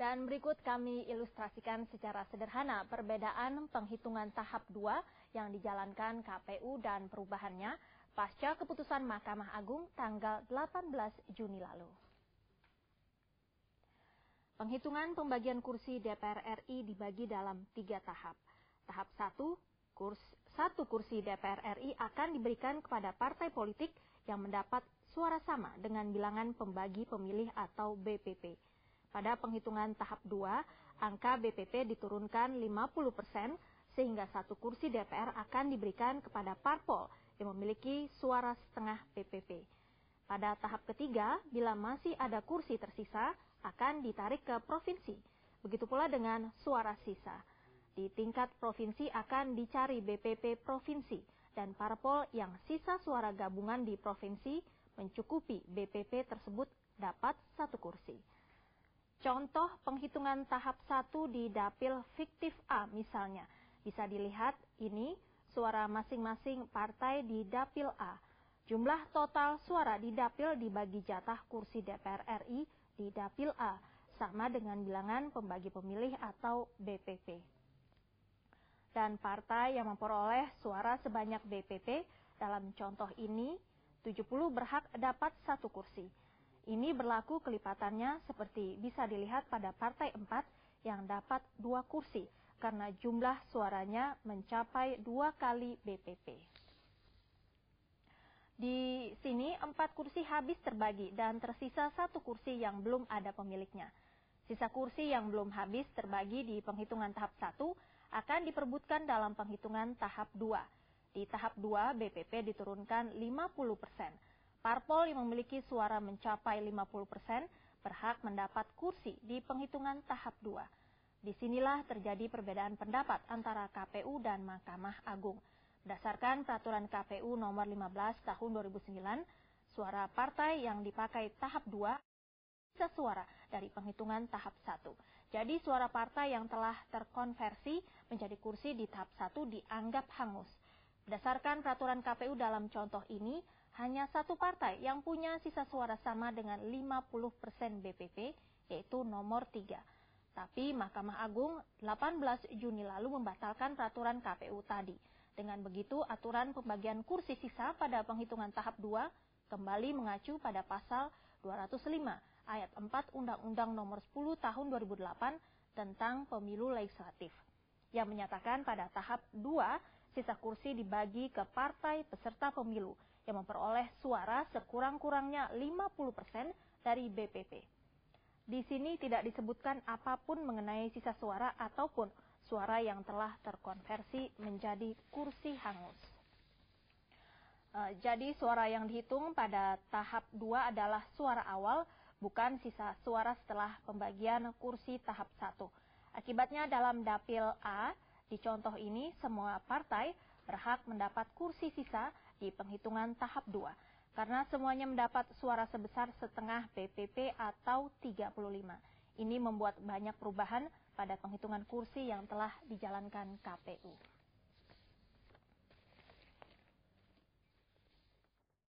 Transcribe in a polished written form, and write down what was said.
Dan berikut kami ilustrasikan secara sederhana perbedaan penghitungan tahap 2 yang dijalankan KPU dan perubahannya pasca keputusan Mahkamah Agung tanggal 18 Juni lalu. Penghitungan pembagian kursi DPR RI dibagi dalam 3 tahap. Tahap 1, satu kursi DPR RI akan diberikan kepada partai politik yang mendapat suara sama dengan bilangan pembagi pemilih atau BPP. Pada penghitungan tahap 2, angka BPP diturunkan 50% sehingga satu kursi DPR akan diberikan kepada parpol yang memiliki suara setengah BPP. Pada tahap ketiga, bila masih ada kursi tersisa, akan ditarik ke provinsi. Begitu pula dengan suara sisa. Di tingkat provinsi akan dicari BPP provinsi dan parpol yang sisa suara gabungan di provinsi mencukupi BPP tersebut dapat satu kursi. Contoh penghitungan tahap 1 di dapil fiktif A misalnya. Bisa dilihat ini suara masing-masing partai di dapil A. Jumlah total suara di dapil dibagi jatah kursi DPR RI di dapil A sama dengan bilangan pembagi pemilih atau BPP. Dan partai yang memperoleh suara sebanyak BPP dalam contoh ini 70 berhak dapat satu kursi. Ini berlaku kelipatannya seperti bisa dilihat pada partai 4 yang dapat 2 kursi karena jumlah suaranya mencapai 2 kali BPP. Di sini 4 kursi habis terbagi dan tersisa 1 kursi yang belum ada pemiliknya. Sisa kursi yang belum habis terbagi di penghitungan tahap 1 akan diperbutkan dalam penghitungan tahap 2. Di tahap 2 BPP diturunkan 50%. Parpol yang memiliki suara mencapai 50% berhak mendapat kursi di penghitungan tahap 2. Disinilah terjadi perbedaan pendapat antara KPU dan Mahkamah Agung. Berdasarkan peraturan KPU nomor 15 tahun 2009, suara partai yang dipakai tahap 2 bisa suara dari penghitungan tahap 1. Jadi suara partai yang telah terkonversi menjadi kursi di tahap 1 dianggap hangus. Berdasarkan peraturan KPU dalam contoh ini, hanya satu partai yang punya sisa suara sama dengan 50% BPP, yaitu nomor 3. Tapi Mahkamah Agung 18 Juni lalu membatalkan peraturan KPU tadi. Dengan begitu, aturan pembagian kursi sisa pada penghitungan tahap 2 kembali mengacu pada pasal 205 ayat 4 Undang-Undang nomor 10 tahun 2008 tentang pemilu legislatif, yang menyatakan pada tahap 2 sisa kursi dibagi ke partai peserta pemilu yang memperoleh suara sekurang-kurangnya 50% dari BPP. Di sini tidak disebutkan apapun mengenai sisa suara ataupun suara yang telah terkonversi menjadi kursi hangus. Jadi suara yang dihitung pada tahap 2 adalah suara awal, bukan sisa suara setelah pembagian kursi tahap 1. Akibatnya dalam dapil A, di contoh ini semua partai berhak mendapat kursi sisa di penghitungan tahap 2 karena semuanya mendapat suara sebesar setengah BPP atau 35. Ini membuat banyak perubahan pada penghitungan kursi yang telah dijalankan KPU.